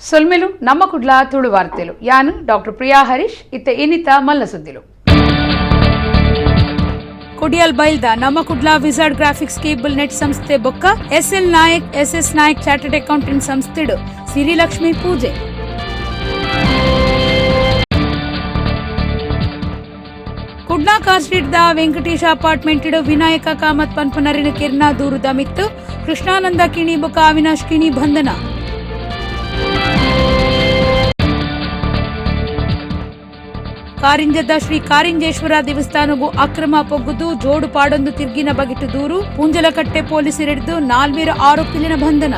ಸೊಲ್ಮೆಲು ನಮ್ಮ ಕುಡ್ಲ ತುಳು ವಾರ್ತೆಲು ಯಾನು ಡಾಕ್ಟರ್ ಪ್ರಿಯಾ ಹರೀಶ್ ಇತ್ತೆ ಇನ್ನಿತ ಮಲ್ಲ ಸುದ್ದಿಲು ಕೊಡಿಯಲ್ ಬೈಲ್ದ ನಮ್ಮ Kudla wizard graphics cable net ಸಂಸ್ಥೆ ಬೊಕ್ಕ SL Nayak SS Nayak chartered accountant ಸಂಸ್ಥೆಡು ಸಿರಿಲಕ್ಷ್ಮಿ ಪೂಜೆ ಕುಡ್ಲಾ ಕಾರ್ ಸ್ಟ್ರೀಟ್ ದ ವೆಂಕಟೇಶ ಅಪಾರ್ಟ್ಮೆಂಟ್ ವಿನಾಯಕ ಕಾಮತ್ ಪನ್ಪನರಿನ ಕಿರ್ನ ದೂರದ ಮಿತ್ತು ಕೃಷ್ಣಾನಂದ ಕಿಣಿ ಬೊಕ್ಕ ಅವಿನಾಶ್ ಕಿಣಿ ಬಂಧನ ಕಾರಿಂಜದ ಶ್ರೀ ಕಾರಿಂಜೇಶ್ವರ ದೇವಸ್ಥಾನಗೂ ಅಕ್ರಮ ಪೊಗ್ಗುದು ಜೋಡು ಪಾಡೊಂದು ತಿರ್ಗಿನ ಬಗಿಟ್ಟು ದೂರು ಪೂಂಜಲಕಟ್ಟೆ ಪೊಲೀಸರಿಡಿದು 4 ಆರೋಪಿಲಿನ ಬಂಧನ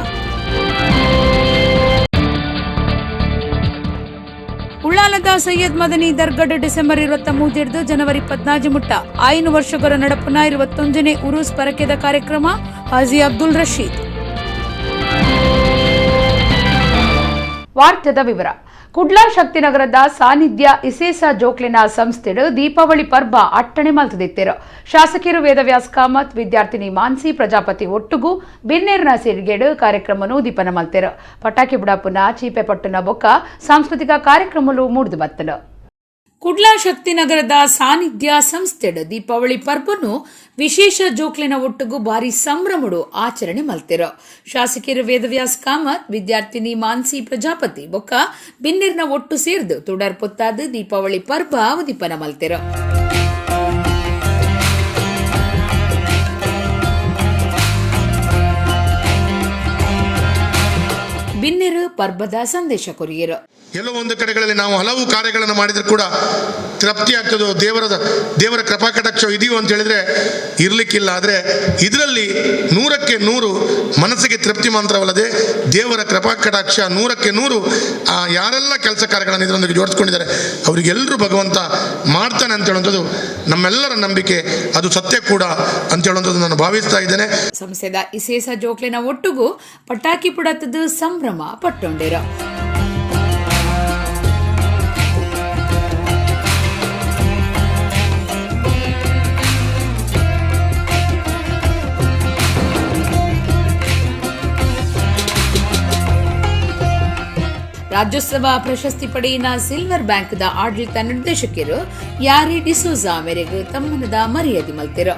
ಉಳ್ಳಾಲದ ಸೈಯದ್ ಮದನಿ ದರ್ಗಡ್ ಡಿಸೆಂಬರ್ 23 ಜನವರಿ 14 ಮುಟ್ಟ 5 ವರ್ಷಗಳ ನಡಪುನ 21ನೇ ಉರೂಸ್ ಪರಕೆದ ಕಾರ್ಯಕ್ರಮ ಹಾಜಿ ಅಬ್ದುಲ್ ರಶೀದ್ ವಾರ್ತೆದ ವಿವರ ಕುಡ್ಲಾ ಶಕ್ತಿನಗರದ ಸಾನ್ನಿಧ್ಯ ಇಸೇಸ ಜೋಕ್ಲಿನ ಸಂಸ್ಥೆಡು ದೀಪಾವಳಿ ಪರ್ಬ ಅಟ್ಟಣೆ ಮಲ್ತದಿತ್ತೆರು ಶಾಸಕಿಯರು ವೇದವ್ಯಾಸ್ ಕಾಮತ್ ವಿದ್ಯಾರ್ಥಿನಿ ಮಾನ್ಸಿ ಪ್ರಜಾಪತಿ ಒಟ್ಟುಗೂ ಬಿನ್ನೇರ್ನ ಸಿರಿಗೇಡು ಕಾರ್ಯಕ್ರಮನು ದೀಪನ ಮಲ್ತೆರು ಪಟಾಕಿ ಬುಡಾಪುನ ಚೀಪೆ ಪಟ್ಟುನ ಬೊಕ್ಕ ಸಾಂಸ್ಕೃತಿಕ ಕಾರ್ಯಕ್ರಮಲು ಮೂಡಿದು ಬತ್ತಲು ಕುಡ್ಲಾ ಶಕ್ತಿನಗರದ ಸಾನ್ನಿಧ್ಯ ಸಂಸ್ಥೆಡು ದೀಪಾವಳಿ ಪರ್ಬನು ವಿಶೇಷ ಜೋಕ್ಲಿನ ಒಟ್ಟುಗೂ ಭಾರಿ ಸಂಭ್ರಮಡು ಆಚರಣೆ ಮಲ್ತೆರು ಶಾಸಕಿಯರು ವೇದವ್ಯಾಸ್ ಕಾಮತ್ ವಿದ್ಯಾರ್ಥಿನಿ ಮಾನ್ಸಿ ಪ್ರಜಾಪತಿ ಬೊಕ್ಕ ಬಿನ್ನಿರ್ನ ಒಟ್ಟು ಸೇರ್ದು ತುಡರ್ ಪೊತ್ತಾದ ದೀಪಾವಳಿ ಪರ್ಬ ದೀಪನ ಮಲ್ತೆರು ಬಿನ್ನೆರು ಪರ್ಬದ ಸಂದೇಶ ಕೊರಿಯರು ಎಲ್ಲೋ ಒಂದು ಕಡೆಗಳಲ್ಲಿ ನಾವು ಹಲವು ಕಾರ್ಯಗಳನ್ನು ಮಾಡಿದ್ರು ಕೂಡ ತೃಪ್ತಿ ಆಗ್ತದೋ ದೇವರ ಕೃಪಾ ಕಟಾಕ್ಷ ಇದೆಯೋ ಅಂತ ಹೇಳಿದ್ರೆ ಇರ್ಲಿಕ್ಕಿಲ್ಲ. ಆದರೆ ಇದರಲ್ಲಿ 100ಕ್ಕೆ 100 ಮನಸ್ಸಿಗೆ ತೃಪ್ತಿ ಮಾತ್ರವಲ್ಲದೆ ದೇವರ ಕೃಪಾ ಕಟಾಕ್ಷ 100ಕ್ಕೆ 100 ಯಾರೆಲ್ಲ ಕೆಲಸ ಕಾರ್ಯಗಳನ್ನು ಇದರೊಂದಿಗೆ ಜೋಡಿಸ್ಕೊಂಡಿದ್ದಾರೆ ಅವರಿಗೆಲ್ಲರೂ ಭಗವಂತ ಮಾಡ್ತಾನೆ ಅಂತ ಹೇಳುವಂಥದ್ದು ನಮ್ಮೆಲ್ಲರ ನಂಬಿಕೆ, ಅದು ಸತ್ಯ ಕೂಡ ಅಂತ ಹೇಳುವಂಥದ್ದು ನಾನು ಭಾವಿಸ್ತಾ ಇದ್ದೇನೆ. ಸಂಸ್ಥೆದ ಇಸೇಸ ಜೋಕ್ಲಿನ ಒಟ್ಟುಗೂ ಪಟಾಕಿ ಪುಡತದ್ದು ಸಂಭ್ರಮ ಪಟ್ಟೊಂಡಿರ ರಾಜ್ಯೋತ್ಸವ ಪ್ರಶಸ್ತಿ ಪಡೆಯಿನ ಸಿಲ್ವರ್ ಬ್ಯಾಂಕ್ದ ಆಡಳಿತ ನಿರ್ದೇಶಕರು ಯಾರಿ ಡಿಸೋಜಾ ಮೇರೆಗೆ ತಮ್ಮನದ ಮರ್ಯಾದೆ ಮಲ್ತಿರು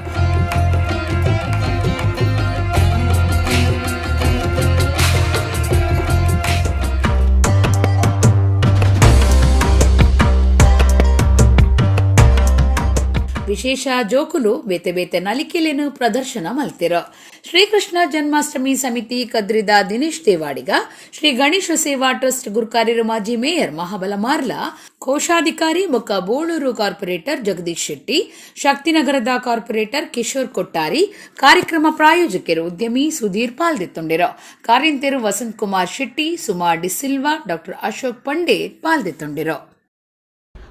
ವಿಶೇಷ ಜೋಕುಲು ಬೇತೆ ಬೇತೆ ನಲಿಕೆಲೇನು ಪ್ರದರ್ಶನ ಮಲ್ತಿರು ಶ್ರೀಕೃಷ್ಣ ಜನ್ಮಾಷ್ಟಮಿ ಸಮಿತಿ ಕದ್ರಿದ ದಿನೇಶ್ ದೇವಾಡಿಗ ಶ್ರೀ ಗಣೇಶ ಸೇವಾ ಟ್ರಸ್ಟ್ ಗುರುಕಾರ್ಯರು ಮಾಜಿ ಮೇಯರ್ ಮಹಾಬಲ ಮಾರ್ಲಾ ಕೋಶಾಧಿಕಾರಿ ಬೊಕ್ಕ ಬೋಳೂರು ಕಾರ್ಪೊರೇಟರ್ ಜಗದೀಶ್ ಶೆಟ್ಟಿ ಶಕ್ತಿನಗರದ ಕಾರ್ಪೊರೇಟರ್ ಕಿಶೋರ್ ಕೊಟ್ಟಾರಿ ಕಾರ್ಯಕ್ರಮ ಪ್ರಾಯೋಜಕರು ಉದ್ಯಮಿ ಸುಧೀರ್ ಪಾಲ್ದೆತ್ತೊಂಡಿರು ಕಾರ್ಯಂತೆರು ವಸಂತ್ ಕುಮಾರ್ ಶೆಟ್ಟಿ ಸುಮಾ ಡಿಸಿಲ್ವಾ ಡಾಕ್ಟರ್ ಅಶೋಕ್ ಪಂಡೆ ಪಾಲ್ದೆತ್ತೊಂಡಿರು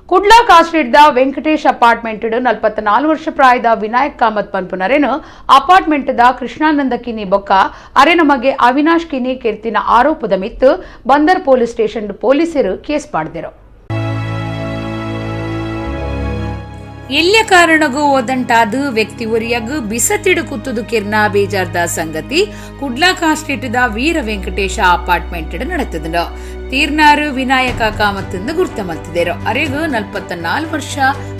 ಕುಡ್ಲಾ ಕಾಸ್ಟ್ರೀಟ್ದ ವೆಂಕಟೇಶ್ ಅಪಾರ್ಟ್ಮೆಂಟ್ 44 ವರ್ಷ ಪ್ರಾಯದ ವಿನಾಯಕ್ ಕಾಮತ್ ಪನ್ಪುನರೇನು ಅಪಾರ್ಟ್ಮೆಂಟ್ದ ಕೃಷ್ಣಾನಂದ ಕಿನಿ ಬೊಕ್ಕ ಅರೆ ನಮಗೆ ಅವಿನಾಶ್ ಕಿನಿ ಕೆರ್ತಿನ ಆರೋಪದ ಮಿತ್ತು ಬಂದರ್ ಪೊಲೀಸ್ ಸ್ಟೇಷನ್ ಪೊಲೀಸರು ಕೇಸ್ ಮಾಡಿದರು. ಎಲ್ಯ ಕಾರಣಗೂ ಓದಂಟಾದು ವ್ಯಕ್ತಿ ಒರಿಯಗು ಬಿಸತಿಡು ಕುತ್ತುದು ಕಿರ್ನ ಬೇಜಾರ್ದ ಸಂಗತಿ ಕುಡ್ಲಾ ಕಾಸ್ಟ್ರೀಟ್ದ ವೀರ ವೆಂಕಟೇಶ ಅಪಾರ್ಟ್ಮೆಂಟ್ ನಡೆತದ ತೀರ್ನಾರು ವಿನಾಯಕ ಕಾಮತ್ ಗುರ್ತ ಮಲ್ತಿದ್ದೇರು ಅರೆಗೂ 44 ವರ್ಷ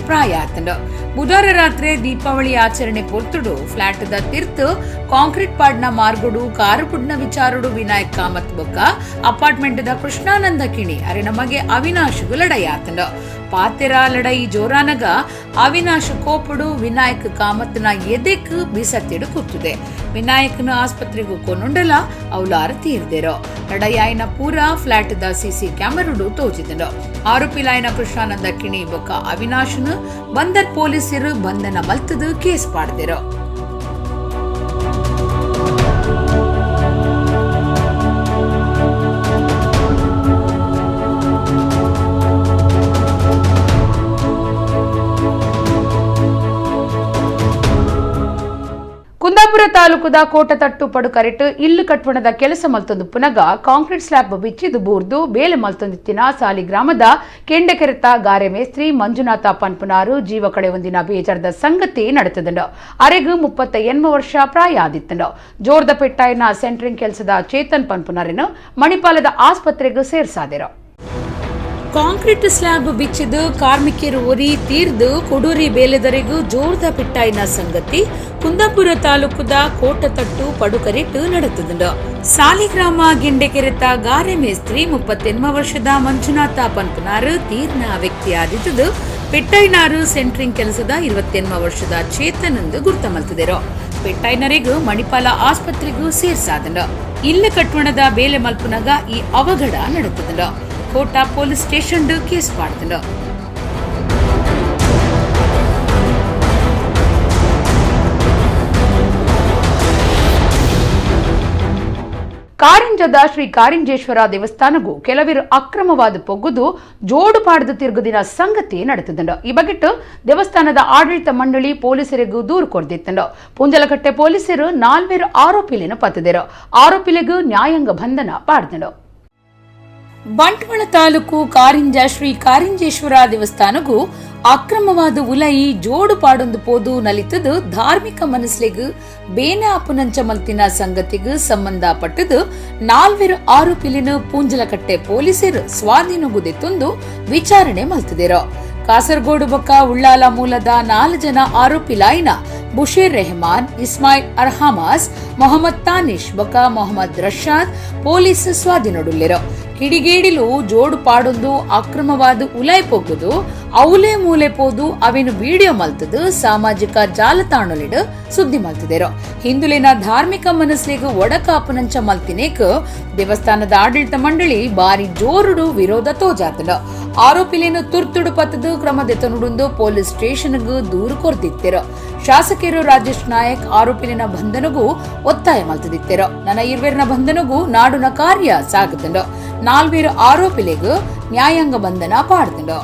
ಪ್ರಾಯ ಆತಂಡ ಬುಧವಾರ ರಾತ್ರಿ ದೀಪಾವಳಿ ಆಚರಣೆ ಪೊರ್ತುಡು ಫ್ಲಾಟ್ದ ತಿರ್ತು ಕಾಂಕ್ರೀಟ್ ಪಾಡ್ನ ಮಾರ್ಗುಡು ಕಾರು ಪುಡ್ನ ವಿಚಾರುಡು ವಿನಾಯಕ್ ಕಾಮತ್ ಬೊಕ್ಕ ಅಪಾರ್ಟ್ಮೆಂಟ್ದ ಕೃಷ್ಣಾನಂದ ಕಿಣಿ ಅರೆ ನಮಗೆ ಅವಿನಾಶ್ಗೂ ಲಡಾಯಿ ಆತಂಡ ಪಾತೆರ ಲಡಾಯಿ ಜೋರಾನಗ ಅವಿನಾಶ್ ಕೋಪುಡು ವಿನಾಯಕ್ ಕಾಮತ್ನ ಎದೆಕ್ ಬಿಸತ್ತಿಡು ಕೂತುದೆ ವಿನಾಯಕ್ನ ಆಸ್ಪತ್ರೆಗೂ ಕೊನುಂಡಲ ಅವಲಾರ ತೀರ್ದೇರೋ ಲಡಾಯಿ ಆಯ್ನ ಪೂರ ಫ್ಲಾಟ್ದ ಸಿಸಿ ಕ್ಯಾಮೆರಾಡು ತೋಚಿದನು ಆರೋಪಿಲಾಯ್ನ ಕೃಷ್ಣಾನಂದ ಕಿಣಿ ಬೊಕ್ಕ ಅವಿನಾಶ್ನ ಬಂದರ್ ಪೊಲೀಸರು ಬಂಧನ ಮಲ್ತದು ಕೇಸ್ ಪಾಡ್ದಿರೋ ಕುಂದಾಪುರ ತಾಲೂಕುದ ಕೋಟತಟ್ಟು ಪಡುಕರೆಟ್ ಇಲ್ಲು ಕಟ್ವಣದ ಕೆಲಸ ಮಲ್ತೊಂದು ಪುನಗ ಕಾಂಕ್ರೀಟ್ ಸ್ಲ್ಯಾಬ್ ಬಿಚ್ಚಿದು ಬೂರ್ದು ಬೇಲೆ ಮಲ್ತೊಂದಿತ್ತಿನ ಸಾಲಿ ಗ್ರಾಮದ ಕೆಂಡೆಕೆರೆತ ಗಾರೆ ಮೇಸ್ತ್ರಿ ಮಂಜುನಾಥ ಪನ್ಪುನಾರು ಜೀವ ಕಡೆ ಒಂದಿನ ಬೇಜಾರದ ಸಂಗತಿ ನಡೆತದಂಡು ಅರೆಗು 38 ವರ್ಷ ಪ್ರಾಯ ಆದಿತ್ತಂಡು ಜೋರ್ದ ಪೆಟ್ಟಾಯಿನ ಸೆಂಟ್ರಿಂಗ್ ಕೆಲಸದ ಚೇತನ್ ಪನ್ಪುನಾರನ್ನು ಮಣಿಪಾಲದ ಆಸ್ಪತ್ರೆಗೆ ಸೇರ್ಸಾದಿರೋ ಕಾಂಕ್ರೀಟ್ ಸ್ಲ್ಯಾಬ್ ಬಿಚ್ಚಿದು ಕಾರ್ಮಿಕರು ಒರಿ ತೀರ್ದು ಕೊಡೂರಿ ಬೇಲೆದರೆಗೂ ಜೋರ್ದ ಪಿಟ್ಟಾಯಿನ ಸಂಗತಿ ಕುಂದಾಪುರ ತಾಲೂಕುದ ಕೋಟತಟ್ಟು ಪಡುಕರೆಟ್ ನಡೆತದಂಡು ಸಾಲಿಗ್ರಾಮ ಗಿಂಡೆಕೆರೆತ ಗಾರೆ ಮೇಸ್ತ್ರಿ 38 ವರ್ಷದ ಮಂಜುನಾಥ ಪನ್ಪುನಾರು ತೀರ್ನ ವ್ಯಕ್ತಿಯಾದಿದ್ದು ಪೆಟ್ಟಾಯಿನಾರು ಸೆಂಟ್ರಿಂಗ್ ಕೆಲಸದ 28 ವರ್ಷದ ಚೇತನ್ ಎಂದು ಗುರ್ತ ಮಲ್ತಿದೆರೋ ಪೆಟ್ಟಾಯಿನರಿಗೂ ಮಣಿಪಾಲ ಆಸ್ಪತ್ರೆಗೂ ಸೇರ್ಸಾದಂಡು ಇಲ್ಲ ಕಟ್ವಣದ ಬೇಲೆ ಮಲ್ಪುನಗ ಈ ಅವಘಡ ನಡೆತದಂಡು ಕೋಟಾ ಪೊಲೀಸ್ ಸ್ಟೇಷನ್ ಕೇಸ್ ಮಾಡ್ತಂಡು ಕಾರಿಂಜದ ಶ್ರೀ ಕಾರಿಂಜೇಶ್ವರ ದೇವಸ್ಥಾನಗೂ ಕೆಲವರು ಅಕ್ರಮವಾದ ಪೊಗ್ಗುದು ಜೋಡು ಪಾಡದು ತಿರುಗುದಿನ ಸಂಗತಿ ನಡೆತದಂಡು ಈ ಬಗೆಟ್ಟು ದೇವಸ್ಥಾನದ ಆಡಳಿತ ಮಂಡಳಿ ಪೊಲೀಸರಿಗೂ ದೂರು ಕೊಡ್ದಿತ್ತಂಡು ಪುಂಜಲಕಟ್ಟೆ ಪೊಲೀಸರು 4 ಆರೋಪಿಲಿನ ಪತ್ತದಿರೋ ಆರೋಪಿಲಿಗೂ ನ್ಯಾಯಾಂಗ ಬಂಧನ ಪಾಡ್ದಂಡು ಬಂಟ್ವಾಳ ತಾಲೂಕು ಕಾರಿಂಜ ಶ್ರೀ ಕಾರಿಂಜೇಶ್ವರ ದೇವಸ್ಥಾನಗೂ ಅಕ್ರಮವಾದ ಉಲಯಿ ಜೋಡು ಪಾಡೊಂದು ಪೋದು ನಲಿತದು ಧಾರ್ಮಿಕ ಮನಸ್ಲೆಗು ಬೇನೆ ಅಪುನಂಚ ಮಲ್ತಿನ ಸಂಗತಿಗೂ ಸಂಬಂಧಪಟ್ಟದು 4 ಆರೋಪಿಲಿನ ಪೂಂಜಲಕಟ್ಟೆ ಪೊಲೀಸರು ಸ್ವಾಧೀನಗುದೆತ್ತೊಂದು ವಿಚಾರಣೆ ಮಲ್ತಿದೆರೋ ಕಾಸರಗೋಡು ಬೊಕ್ಕ ಉಳ್ಳಾಲ ಮೂಲದ 4 ಜನ ಆರೋಪಿಲಾಯಿನ ಬುಷೇರ್ ರೆಹಮಾನ್ ಇಸ್ಮಾಯಿಲ್ ಅರ್ಹಮಾಸ್ ಮೊಹಮ್ಮದ್ ತಾನಿಶ್ ಬೊಕ್ಕ ಮೊಹಮ್ಮದ್ ರಶಾದ್ ಪೊಲೀಸ್ ಸ್ವಾಧೀನಡುಲ್ಲಿರೋ ಕಿಡಿಗೇಡಿಲು ಜೋಡು ಪಾಡೊಂದು ಅಕ್ರಮವಾದ ಉಲೈ ಪೊಗ್ಗುದು ಅವಲೇ ಮೂಲೆ ಪೋದು ಅವೇನು ವಿಡಿಯೋ ಮಲ್ತದು ಸಾಮಾಜಿಕ ಜಾಲತಾಣಲಿಡು ಸುದ್ದಿ ಮಲ್ತಿದೆರೋ ಹಿಂದುಲಿನ ಧಾರ್ಮಿಕ ಮನಸ್ಲಿಗೂ ಒಡಕ ಅಪನಂಚ ಮಲ್ತಿನೇಕ್ ದೇವಸ್ಥಾನದ ಆಡಳಿತ ಮಂಡಳಿ ಬಾರಿ ಜೋರುಡು ವಿರೋಧ ತೋಜಾತಂಡು ಆರೋಪಿಲೇನು ತುರ್ತುಡು ಪತ್ತದು ಕ್ರಮದೆತ್ತ ನುಡುಂದು ಪೊಲೀಸ್ ಸ್ಟೇಷನ್ಗೂ ದೂರು ಕೊರ್ದಿತ್ತಿರೋ ಶಾಸಕರು ರಾಜೇಶ್ ನಾಯಕ್ ಆರೋಪಿಲಿನ ಬಂಧನಗೂ ಒತ್ತಾಯ ಮಲ್ತದಿತ್ತಿರೋ ನನ್ನ ಇರ್ವೇರ್ನ ಬಂಧನಗೂ ನಾಡುನ ಕಾರ್ಯ ಸಾಗುತ್ತಂಡು 4 ಆರೋಪಿಲಿಗೂ ನ್ಯಾಯಾಂಗ ಬಂಧನ ಪಾಡ್ತಂಡು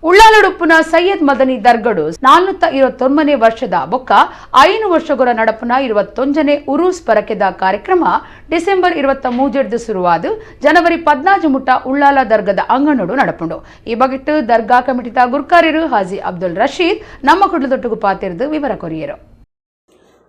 ಉಳ್ಳಾಲಡುಪ್ಪುನ ಸೈಯದ್ ಮದನಿ ದರ್ಗಡು 429 ವರ್ಷದ ಬೊಕ್ಕ 5 ವರ್ಷಗಳ ನಡಪುನ 21ನೇ ಉರೂಸ್ ಪರಕೆದ ಕಾರ್ಯಕ್ರಮ ಡಿಸೆಂಬರ್ 23 ಶುರುವಾದ ಜನವರಿ 14 ಮುಟ್ಟ ಉಳ್ಳಾಲ ದರ್ಗದ ಅಂಗನೋಡು ನಡಪುಂಡು ಈ ಬಗೆಟ್ಟು ದರ್ಗಾ ಕಮಿಟಿದ ಗುರ್ಕಾರ್ಯರು ಹಾಜಿ ಅಬ್ದುಲ್ ರಶೀದ್ ನಮ್ಮ ಕುಡ್ಲದೊಟ್ಟುಗು ಪಾತಿರ್ದು ವಿವರ ಕೊರಿಯರು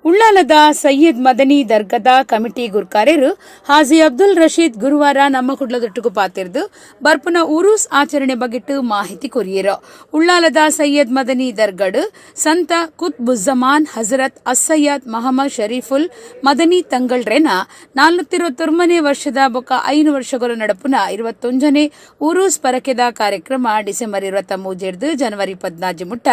ಉಳ್ಳಾಲದ ಸೈಯದ್ ಮದನಿ ದರ್ಗದ ಕಮಿಟಿ ಗುರ್ಕಾರ್ಯರು ಹಾಜಿ ಅಬ್ದುಲ್ ರಶೀದ್ ಗುರುವಾರ ನಮ್ಮ ಕುಡ್ಲದೊಟ್ಟುಗು ಪಾತಿರ್ದು ಬರ್ಪುನ ಉರೂಸ್ ಆಚರಣೆ ಬಗೆಟ್ಟು ಮಾಹಿತಿ ಕೊರಿಯರು ಉಳ್ಳಾಲದ ಸೈಯದ್ ಮದನಿ ದರ್ಗಡ್ ಸಂತ ಕುತ್ಬುಜ್ಜಮಾನ್ ಹಜರತ್ ಅಸ್ಸಯ್ಯದ್ ಮಹಮ್ಮದ್ ಶರೀಫುಲ್ ಮದನಿ ತಂಗಳ್ರೆನ 429 ವರ್ಷದ ಬೊಕ್ಕ 5 ವರ್ಷಗಳ ನಡಪುನ 21ನೇ ಉರೂಸ್ ಪರಕೆದ ಕಾರ್ಯಕ್ರಮ ಡಿಸೆಂಬರ್ 23 ಜನವರಿ 14 ಮುಟ್ಟ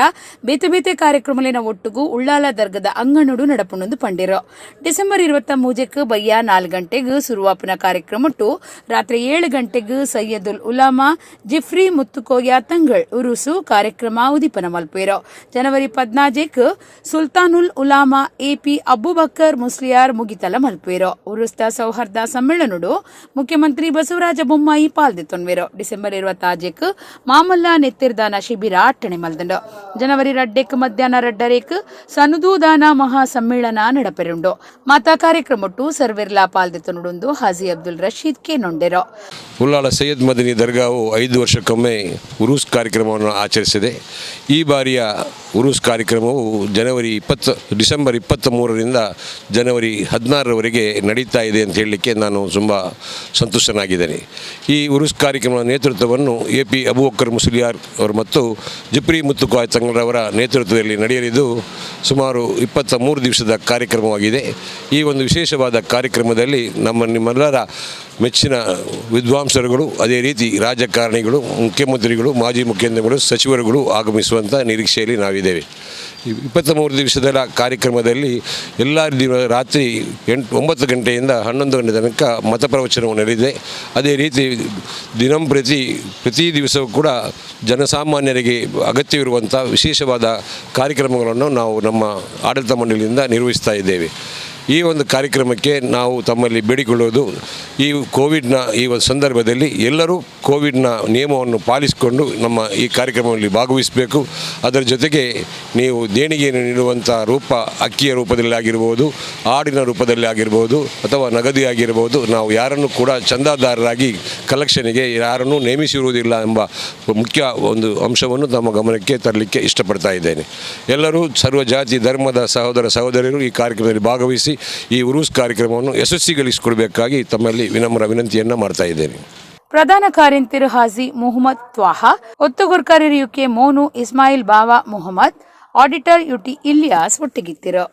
ಬೇತೆ ಬೇತೆ ಕಾರ್ಯಕ್ರಮಲಿನ ಒಟ್ಟುಗು ಉಳ್ಳಾಲ ದರ್ಗದ ಅಂಗನೋಡು ನಡಪುಣೊಂದು ಪಂಡಿರೋ ಡಿಸೆಂಬರ್ 23 ಬಯ್ಯ 4 ಗಂಟೆಗೆ ಶುರುವಾಪನ ಕಾರ್ಯಕ್ರಮಟ್ಟು ರಾತ್ರಿ 7 ಗಂಟೆಗೆ ಸೈಯದುಲ್ ಉಲಾಮಾ ಜಿಫ್ರಿ ಮುತ್ತುಕೋಯ ತಂಗಳ್ ಉರುಸು ಕಾರ್ಯಕ್ರಮ ಉದಿಪನ ಮಲ್ಪೇರೋ ಜನವರಿ 14 ಸುಲ್ತಾನುಲ್ ಉಲಾಮಾ ಎಪಿ ಅಬೂಬಕರ್ ಮುಸ್ಲಿಯಾರ್ ಮುಗಿತಲ ಮಲ್ಪೇರೋ ಉರುಸ್ತ ಸೌಹಾರ್ದ ಸಮ್ಮೇಳನಡು ಮುಖ್ಯಮಂತ್ರಿ ಬಸವರಾಜ ಬೊಮ್ಮಾಯಿ ಪಾಲ್ದೆತ್ತೊನ್ವೇರೋ ಡಿಸೆಂಬರ್ 26 ಮಾಮಲ್ಲ ನೆತ್ತಿರ್ದಾನ ಶಿಬಿರ ಅಟ್ಟಣೆ ಮಲ್ದಂಡು ಜನವರಿ 2 ಮಧ್ಯಾಹ್ನ 2 ಸನುದೂದಾನ ಮಹಾ ಸಮ್ಮೇಳನ ನಡಪೆರುಂಡು ಮಾತಾ ಕಾರ್ಯಕ್ರಮಟ್ಟು ಸರ್ವೆರ್ಲಾ ಪಾಲ್ದೆತ್ತನುಡುಂದು ಹಾಜಿ ಅಬ್ದುಲ್ ರಶೀದ್ ಕೆ ನೊಂಡೆರೋ ಉಳ್ಳಾಲ ಸೈಯದ್ ಮದನಿ ದರ್ಗಾವು 5 ವರ್ಷಕ್ಕೊಮ್ಮೆ ಉರೂಸ್ ಕಾರ್ಯಕ್ರಮವನ್ನು ಆಚರಿಸಿದೆ ಈ ಬಾರಿಯ ಉರೂಸ್ ಕಾರ್ಯಕ್ರಮವು ಡಿಸೆಂಬರ್ 23ರಿಂದ ಜನವರಿ 16ರವರೆಗೆ ನಡೀತಾ ಇದೆ ಅಂತ ಹೇಳಲಿಕ್ಕೆ ನಾನು ತುಂಬ ಸಂತುಷ್ಟನಾಗಿದ್ದೇನೆ ಈ ಉರೂಸ್ ಕಾರ್ಯಕ್ರಮದ ನೇತೃತ್ವವನ್ನು ಎಪಿ ಅಬೂಬಕರ್ ಮುಸ್ಲಿಯಾರ್ ಅವರು ಮತ್ತು ಜಿಫ್ರಿ ಮುತ್ತುಕೋಯ ತಂಗಳರವರ ನೇತೃತ್ವದಲ್ಲಿ ನಡೆಯಲಿದ್ದು ಸುಮಾರು 23 ದಿವಸದ ಕಾರ್ಯಕ್ರಮವಾಗಿದೆ ಈ ಒಂದು ವಿಶೇಷವಾದ ಕಾರ್ಯಕ್ರಮದಲ್ಲಿ ನಿಮ್ಮೆಲ್ಲರ ಮೆಚ್ಚಿನ ವಿದ್ವಾಂಸರುಗಳು ಅದೇ ರೀತಿ ರಾಜಕಾರಣಿಗಳು ಮುಖ್ಯಮಂತ್ರಿಗಳು ಮಾಜಿ ಮುಖ್ಯಮಂತ್ರಿಗಳು ಸಚಿವರುಗಳು ಆಗಮಿಸುವಂಥ ನಿರೀಕ್ಷೆಯಲ್ಲಿ ನಾವಿದ್ದೇವೆ 23 ದಿವಸದ ಕಾರ್ಯಕ್ರಮದಲ್ಲಿ ಎಲ್ಲ ರಾತ್ರಿ 9 ಗಂಟೆಯಿಂದ 11 ಗಂಟೆ ತನಕ ಮತಪ್ರವಚನವು ನಡೆದಿದೆ ಅದೇ ರೀತಿ ಪ್ರತಿ ದಿವಸವೂ ಕೂಡ ಜನಸಾಮಾನ್ಯರಿಗೆ ಅಗತ್ಯವಿರುವಂಥ ವಿಶೇಷವಾದ ಕಾರ್ಯಕ್ರಮಗಳನ್ನು ನಾವು ನಮ್ಮ ಆಡಳಿತ ಮಂಡಳಿಯಿಂದ ನಿರ್ವಹಿಸ್ತಾ ಇದ್ದೇವೆ ಈ ಒಂದು ಕಾರ್ಯಕ್ರಮಕ್ಕೆ ನಾವು ತಮ್ಮಲ್ಲಿ ಬೇಡಿಕೊಳ್ಳುವುದು, ಈ ಕೋವಿಡ್ನ ಈ ಒಂದು ಸಂದರ್ಭದಲ್ಲಿ ಎಲ್ಲರೂ ಕೋವಿಡ್ನ ನಿಯಮವನ್ನು ಪಾಲಿಸಿಕೊಂಡು ನಮ್ಮ ಈ ಕಾರ್ಯಕ್ರಮದಲ್ಲಿ ಭಾಗವಹಿಸಬೇಕು. ಅದರ ಜೊತೆಗೆ ನೀವು ದೇಣಿಗೆಯನ್ನು ನೀಡುವಂಥ ರೂಪ ಅಕ್ಕಿಯ ರೂಪದಲ್ಲಿ ಆಗಿರ್ಬೋದು, ಆಡಿನ ರೂಪದಲ್ಲಿ ಆಗಿರ್ಬೋದು, ಅಥವಾ ನಗದು ಆಗಿರ್ಬೋದು, ನಾವು ಯಾರನ್ನು ಕೂಡ ಚಂದಾದಾರರಾಗಿ ಕಲೆಕ್ಷನ್ಗೆ ಯಾರನ್ನೂ ನೇಮಿಸಿರುವುದಿಲ್ಲ ಎಂಬ ಮುಖ್ಯ ಒಂದು ಅಂಶವನ್ನು ತಮ್ಮ ಗಮನಕ್ಕೆ ತರಲಿಕ್ಕೆ ಇಷ್ಟಪಡ್ತಾ ಇದ್ದೇನೆ. ಎಲ್ಲರೂ ಸರ್ವ ಜಾತಿ ಧರ್ಮದ ಸಹೋದರ ಸಹೋದರಿಯರು ಈ ಕಾರ್ಯಕ್ರಮದಲ್ಲಿ ಭಾಗವಹಿಸಿ ಈ ಉರೂಸ್ ಕಾರ್ಯಕ್ರಮವನ್ನು ಯಶಸ್ವಿಗೊಳಿಸಿಕೊಡಬೇಕಾಗಿ ತಮ್ಮಲ್ಲಿ ವಿನಮ್ರ ವಿನಂತಿಯನ್ನು ಮಾಡ್ತಾ ಇದ್ದೇನೆ. ಪ್ರಧಾನ ಕಾರ್ಯಂತಿರು ಹಾಜಿ ಮುಹಮ್ಮದ್ ತ್ವಾಹಾ, ಒತ್ತುಗುರ್ಕರಿ ಯುಕೆ ಮೋನು ಇಸ್ಮಾಯಿಲ್ ಬಾವಾ ಮುಹಮ್ಮದ್, ಆಡಿಟರ್ ಯುಟಿ ಇಲಿಯಾಸ್ ಒಟ್ಟಿಗಿತ್ತಿರು.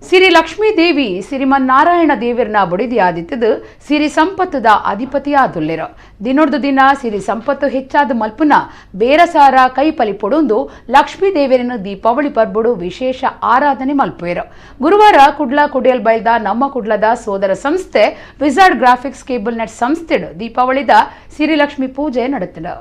ಸಿರಿ ಲಕ್ಷ್ಮೀ ದೇವಿ ಸಿರಿಮನ್ನಾರಾಯಣ ದೇವಿರನ ಬುಡಿದಿಯಾದಿತ್ತದು ಸಿರಿ ಸಂಪತ್ತದ ಅಧಿಪತಿಯಾದುಲ್ಲೆರು. ದಿನೊಡ್ದು ದಿನ ಸಿರಿ ಸಂಪತ್ತು ಹೆಚ್ಚಾದ ಮಲ್ಪುನ ಬೇರಸಾರ ಕೈಪಲಿ ಪೊಡೊಂದು ಲಕ್ಷ್ಮೀ ದೇವಿರನ ದೀಪಾವಳಿ ಪರ್ಬುಡು ವಿಶೇಷ ಆರಾಧನೆ ಮಲ್ಪುವೆರು. ಗುರುವಾರ ಕುಡ್ಲ ಕುಡಿಯಲ್ ಬೈಲ್ದ ನಮ್ಮ ಕುಡ್ಲದ ಸೋದರ ಸಂಸ್ಥೆ ವಿಜಾರ್ಡ್ ಗ್ರಾಫಿಕ್ಸ್ ಕೇಬಲ್ ನೆಟ್ ಸಂಸ್ಥೆಡು ದೀಪಾವಳಿದ ಸಿರಿ ಲಕ್ಷ್ಮಿ ಪೂಜೆ ನಡೆತಿರು.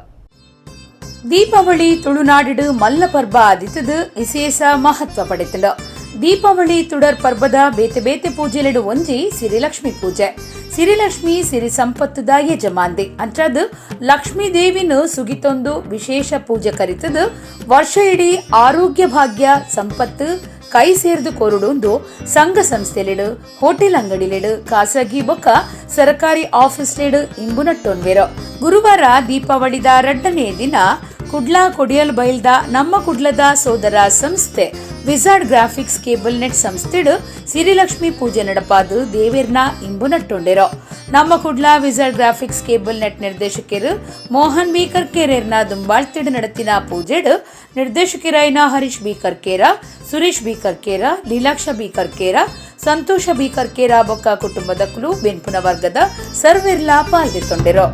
ದೀಪಾವಳಿ ತುಳುನಾಡಿಡು ಮಲ್ಲ ಪರ್ಬ ಆದಿತ್ತದು ವಿಶೇಷ ಮಹತ್ವ ಪಡೆತಿರು. ದೀಪಾವಳಿ ತುಡರ್ ಪರ್ಬದ ಬೇತೆ ಬೇತೆ ಪೂಜೆಲೆಡು ಒಂಜಿ ಸಿರಿಲಕ್ಷ್ಮಿ ಪೂಜೆ. ಸಿರಿಲಕ್ಷ್ಮಿ ಸಿರಿ ಸಂಪತ್ತುದ ಯಜಮಾಂದೆ ಅಂಚದು ಲಕ್ಷ್ಮೀ ದೇವಿನ ಸುಗಿತೊಂದು ವಿಶೇಷ ಪೂಜೆ ಕರಿತದು ವರ್ಷ ಇಡೀ ಆರೋಗ್ಯ ಭಾಗ್ಯ ಸಂಪತ್ತು ಕೈ ಸೇರ್ದು ಕೊರುಡೊಂದು ಸಂಘ ಸಂಸ್ಥೆಲೆಡು, ಹೋಟೆಲ್ ಅಂಗಡಿಲೆಡು, ಖಾಸಗಿ ಬೊಕ್ಕ ಸರ್ಕಾರಿ ಆಫೀಸ್ಲೆಡು ಇಂಬುನಟ್ಟೊನ್ವೆರು. ಗುರುವಾರ ದೀಪಾವಳಿದ 2ನೇ ದಿನ ಕುಡ್ಲ ಕೊಡಿಯಲ್ ಬೈಲ್ದ ನಮ್ಮ ಕುಡ್ಲದ ಸೋದರ ಸಂಸ್ಥೆ ವಿಜಾರ್ಡ್ ಗ್ರಾಫಿಕ್ಸ್ ಕೇಬಲ್ ನೆಟ್ ಸಂಸ್ಥೆಡು ಸಿರಿಲಕ್ಷ್ಮಿ ಪೂಜೆ ನಡಪಾದು ದೇವೇರ್ನ ಇಂಬುನಟ್ಟೊಂಡೆರು. ನಮ್ಮ Kudla wizard graphics cable net ನಿರ್ದೇಶಕರು ಮೋಹನ್ ಬಿ ಕರ್ಕೇರೇರ್ನ ದುಂಬಾಳ್ತಿಡು ನಡತಿನ ಪೂಜೆಡು ನಿರ್ದೇಶಕರಾಯಿನ Harish B Karkera, Suresh B Karkera, Leelaksha B Karkera, Santosha B Karkera ಬೊಕ್ಕ ಕುಟುಂಬದಕ್ಕೂ ಬೆನ್ಪುನ ವರ್ಗದ ಸರ್ವೆರ್ಲಾ ಪಾಲ್ಗೊಳ್ಳಿರು.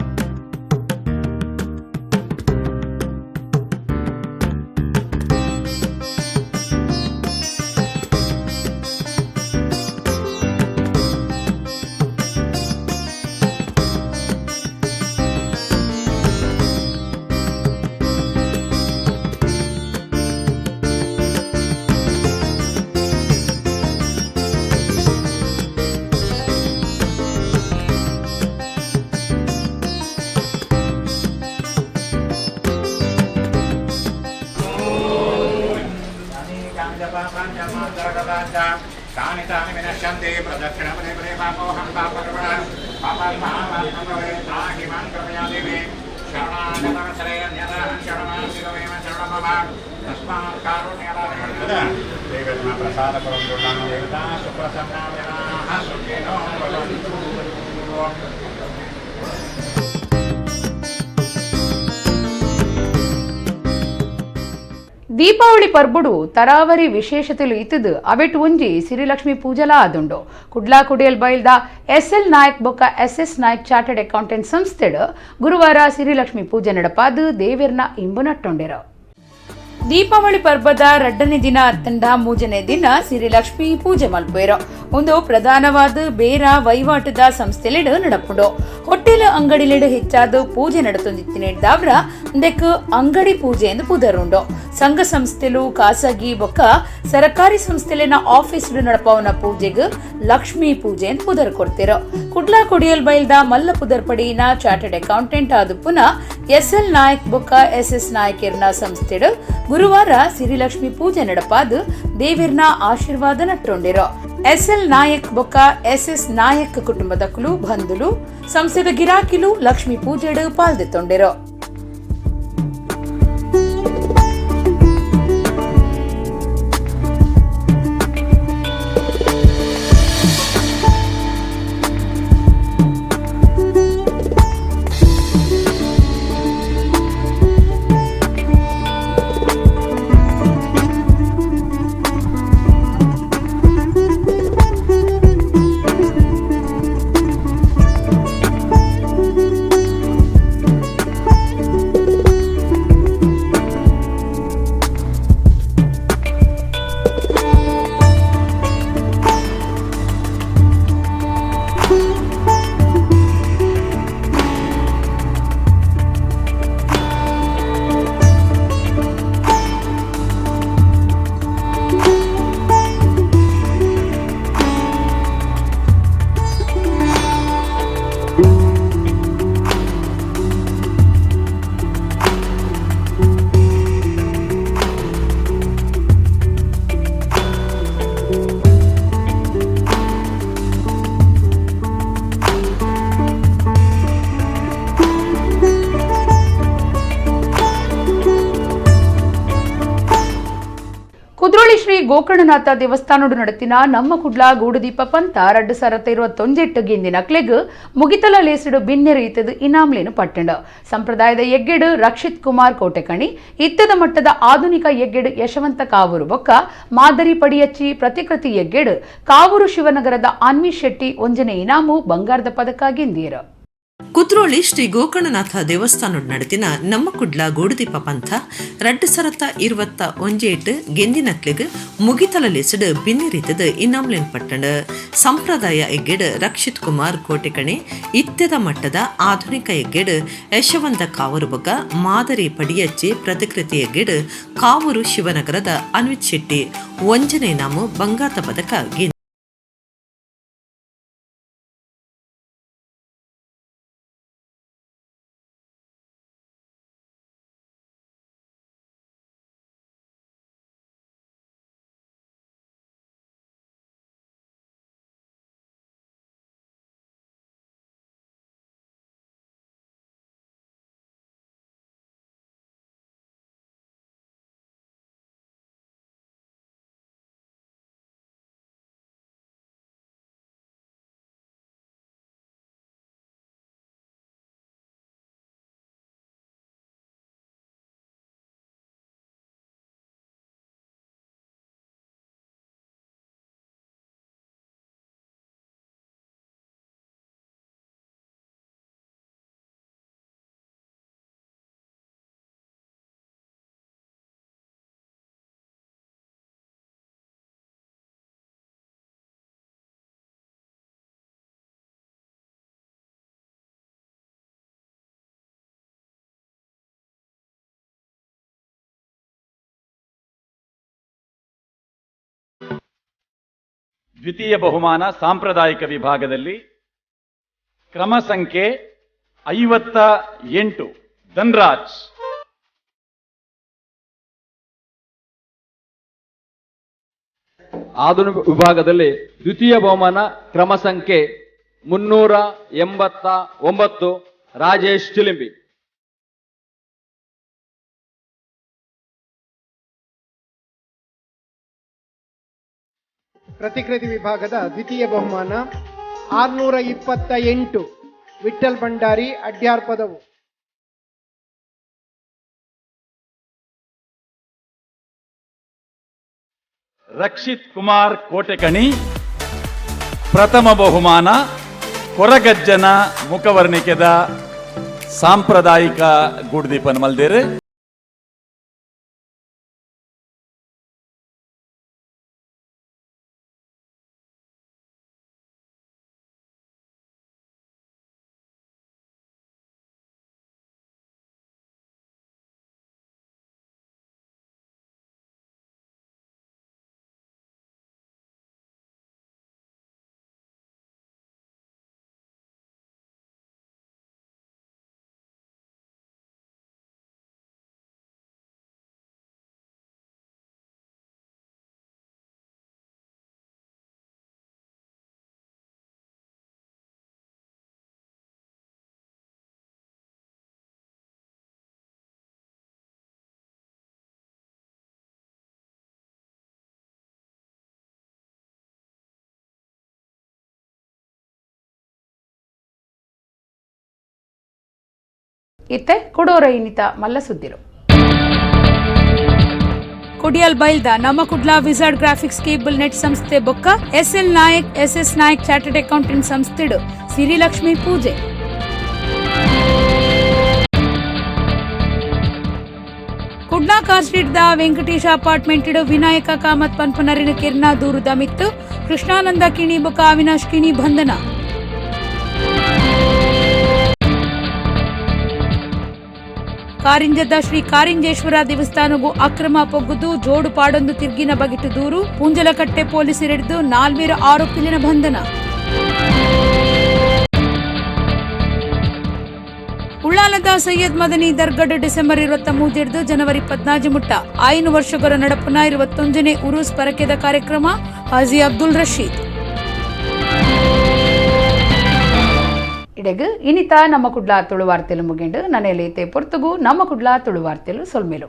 तानि तानि विनश्यन्ति प्रदक्षिणपदे पदे पापोऽहं पापकर्मणः पापात्मामात्मप्रभवे त्राहि मां कृपया देवी शरणागतवत्सले अन्यदाहं शरणमाश्रितमेव शरणं मम तस्मात् कारुण्यकराः देवता प्रसादपरं दुर्गां देवता सुप्रसन्ना जनाः सुखिनो भवन्तु. ದೀಪಾವಳಿ ಪರ್ಬುಡು ತರಾವರಿ ವಿಶೇಷತೆಲು ಇತ್ತದು ಅವೆಟ್ ಒಂಜಿ ಸಿರಿಲಕ್ಷ್ಮಿ ಪೂಜಲ ಆದುಂಡು. ಕುಡ್ಲಾ ಕುಡಿಯಲ್ ಬೈಲ್ದ SL ನಾಯಕ್ ಬೊಕ್ಕ SS ನಾಯಕ್ ಚಾರ್ಟರ್ಡ್ ಅಕೌಂಟೆಂಟ್ ಸಂಸ್ಥೆಡು ಗುರುವಾರ ಸಿರಿಲಕ್ಷ್ಮಿ ಪೂಜೆ ನಡಪಾದು ದೇವೇರ್ನ ಇಂಬುನಟ್ಟೊಂಡೆರು. ದೀಪಾವಳಿ ಪರ್ಬದ 2ನೇ ದಿನ ಅತ್ತಂಡ 3ನೇ ದಿನ ಸಿರಿಲಕ್ಷ್ಮಿ ಪೂಜೆ ಮಲ್ಪುವೆರು. ಒಂದು ಪ್ರಧಾನವಾದ ಬೇರ ವಹಿವಾಟದ ಸಂಸ್ಥೆಲೆಡು ನಡಪುಂಡು. ಹೋಟೆಲ್ ಅಂಗಡಿಲೆಡು ಹೆಚ್ಚಾದ ಪೂಜೆ ನಡತೊಂದಿತ್ತಿನೆಡ್ದಾವ್ರ ಅಂದೆಕ್ ಅಂಗಡಿ ಪೂಜೆ ಎಂದು ಪುದರುಂಡು. ಸಂಘ ಸಂಸ್ಥೆಲು ಖಾಸಗಿ ಬೊಕ್ಕ ಸರ್ಕಾರಿ ಸಂಸ್ಥೆಲಿನ ಆಫೀಸ್ ನಡಪವನ ಪೂಜೆಗ್ ಲಕ್ಷ್ಮೀ ಪೂಜೆ ಎಂದು ಪುದರ್ ಕೊಡ್ತಿರು. ಕುಡ್ಲಾ ಕೊಡಿಯಲ್ ಬೈಲ್ದ ಮಲ್ಲ ಪುದರ್ ಪಡಿನ ಚಾರ್ಟರ್ಡ್ ಅಕೌಂಟೆಂಟ್ ಆದ ಪುನಃ SL ನಾಯಕ್ ಬೊಕ್ಕ SS ನಾಯಕರ್ನ ಸಂಸ್ಥೆಡು ಗುರುವಾರ ಸಿರಿಲಕ್ಷ್ಮಿ ಪೂಜೆ ನಡಪಾದು ದೇವಿರ್ನ ಆಶೀರ್ವಾದ ನಟ್ಟೊಂಡಿರು. SL ನಾಯಕ್ ಬೊಕ್ಕ SS ನಾಯಕ್ ಕುಟುಂಬದಕ್ಕೂ ಬಂಧುಲು ಸಂಸ್ಥೆದ ಗಿರಾಕಿಲು ಲಕ್ಷ್ಮಿ ಪೂಜೆಡು ಪಾಲ್ದೆತ್ತೊಂಡಿರು. ಗೋಕರ್ಣನಾಥ ದೇವಸ್ಥಾನಡು ನಡತಿನ ನಮ್ಮ ಕುಡ್ಲ ಗೂಡುದೀಪ ಪಂತ 2021 ಗಿಂದಿನಕ್ಲೆಗ್ ಮುಗಿತಲ ಲೇಸಿಡು ಬಿನ್ನೆರೀತದು ಇನಾಮ್ಲೇನು ಪಟ್ಟಂಡು ಸಂಪ್ರದಾಯದ ಎಗ್ಗೆಡು ರಕ್ಷಿತ್ ಕುಮಾರ್ ಕೋಟೆಕಣಿ ಇತ್ತದ ಮಟ್ಟದ ಆಧುನಿಕ ಎಗ್ಗೆಡು ಯಶವಂತ ಕಾವೂರು ಬೊಕ್ಕ ಮಾದರಿ ಪಡಿಯಚ್ಚಿ ಪ್ರತಿಕೃತಿ ಎಗ್ಗೆಡು ಕಾವೂರು ಶಿವನಗರದ ಅನ್ವಿ ಶೆಟ್ಟಿ ಒಂಜನೆ ಇನಾಮು ಬಂಗಾರದ ಪದಕ ಗಿಂದಿಯರು. ಕುದ್ರೋಳಿ ಶ್ರೀ ಗೋಕರ್ಣನಾಥ ದೇವಸ್ಥಾನ ನಡತಿನ ನಮ್ಮ ಕುಡ್ಲ ಗೋಡುದೀಪ ಪಂಥ 2021 ಗೆಂದಿನಕ್ಲೆಗ್ ಮುಗಿತಲಲೆಸಡು ಬಿನ್ನಿರಿತದ ಇನಾಮ್ಲೆನ್ ಪಟ್ಟಣ ಸಂಪ್ರದಾಯ ಎಗ್ಗೆಡ್ ರಕ್ಷಿತ್ ಕುಮಾರ್ ಕೋಟೆಕಣೆ ಇತ್ಯದ ಮಟ್ಟದ ಆಧುನಿಕ ಎಗ್ಗೆಡ್ ಯಶವಂತ ಕಾವೂರು ಬೊಕ ಮಾದರಿ ಪಡಿಯಚ್ಚಿ ಪ್ರತಿಕೃತಿ ಎಗ್ಗೆಡ್ ಕಾವೂರು ಶಿವನಗರದ ಅನ್ವಿತ್ ಶೆಟ್ಟಿ ಒಂಜನೆ ಇನಾಮು ಬಂಗಾರದ ಪದಕ ಗೆಂದಿ. ದ್ವಿತೀಯ ಬಹುಮಾನ ಸಾಂಪ್ರದಾಯಿಕ ವಿಭಾಗದಲ್ಲಿ ಕ್ರಮ ಸಂಖ್ಯೆ 58 ಧನ್ರಾಜ್. ಆಧುನಿಕ ವಿಭಾಗದಲ್ಲಿ ದ್ವಿತೀಯ ಬಹುಮಾನ ಕ್ರಮ ಸಂಖ್ಯೆ 389 ರಾಜೇಶ್ ಚಿಲಿಂಬಿ. ಪ್ರತಿಕೃತಿ ವಿಭಾಗದ ದ್ವಿತೀಯ ಬಹುಮಾನ 628 ವಿಠಲ್ ಭಂಡಾರಿ ಅಡ್ಯಾರ್ ಪದವು. ರಕ್ಷಿತ್ ಕುಮಾರ್ ಕೋಟೆಕಣಿ ಪ್ರಥಮ ಬಹುಮಾನ ಕೊರಗಜ್ಜನ ಮುಖವರ್ಣಿಕೆದ ಸಾಂಪ್ರದಾಯಿಕ ಗೂಡುದೀಪನ ಮಲ್ದೇರು. ಇತ್ತೆ ಕೊಡೋರ ಇನ್ನಿತ ಮಲ್ಲ ಸುದ್ದಿರು. ಕೊಡಿಯಲ್ ಬೈಲ್ದ ನಮ್ಮ Kudla wizard graphics cable net ಸಂಸ್ಥೆ ಬೊಕ್ಕ SL Nayak SS Nayak chartered accountant ಸಂಸ್ಥೆಡು ಸಿರಿಲಕ್ಷ್ಮಿ ಪೂಜೆ. ಕುಡ್ಲ ಕಾರ್ ಸ್ಟ್ರೀಟ್ ದ ವೆಂಕಟೇಶ ಅಪಾರ್ಟ್ಮೆಂಟ್ ವಿನಾಯಕ ಕಾಮತ್ ಪನ್ಪನರಿನ ಕಿರ್ನಾ ದೂರುದ ಮಿತ್ತು ಕೃಷ್ಣಾನಂದ ಕಿಣಿ ಬೊಕ್ಕ ಅವಿನಾಶ್ ಕಿಣಿ ಬಂಧನ. ಕಾರಿಂಜದ ಶ್ರೀ ಕಾರಿಂಜೇಶ್ವರ ದೇವಸ್ಥಾನಗೂ ಅಕ್ರಮ ಪೊಗ್ಗುದು ಜೋಡು ಪಾಡೊಂದು ತಿರ್ಗಿನ ಬಗಿಟ್ಟು ದೂರು ಪೂಂಜಲಕಟ್ಟೆ ಪೊಲೀಸರಿಡಿದು 4 ಆರೋಪಿಲಿನ ಬಂಧನ. ಉಳ್ಳಾಲದ ಸೈಯದ್ ಮದನಿ ದರ್ಗಡ್ ಡಿಸೆಂಬರ್ 23 ಜನವರಿ 14 ಮುಟ್ಟ 5 ವರ್ಷಗಳ ನಡಪುನ 21ನೇ ಉರೂಸ್ ಪರಕೆದ ಕಾರ್ಯಕ್ರಮ ಹಾಜಿ ಅಬ್ದುಲ್ ರಶೀದ್. ಇಡೆಗು ಇನಿತ ನಮ್ಮ ಕುಡ್ಲ ತುಳು ವಾರ್ತೆಲು ಮುಗಿಂಡು ನನೆಯಲ್ಲಿ ತೇ ಪೊರ್ತುಗು ನಮ್ಮ ಕುಡ್ಲ ತುಳು ವಾರ್ತೆಲು ಸೊಲ್ಮೇಲು.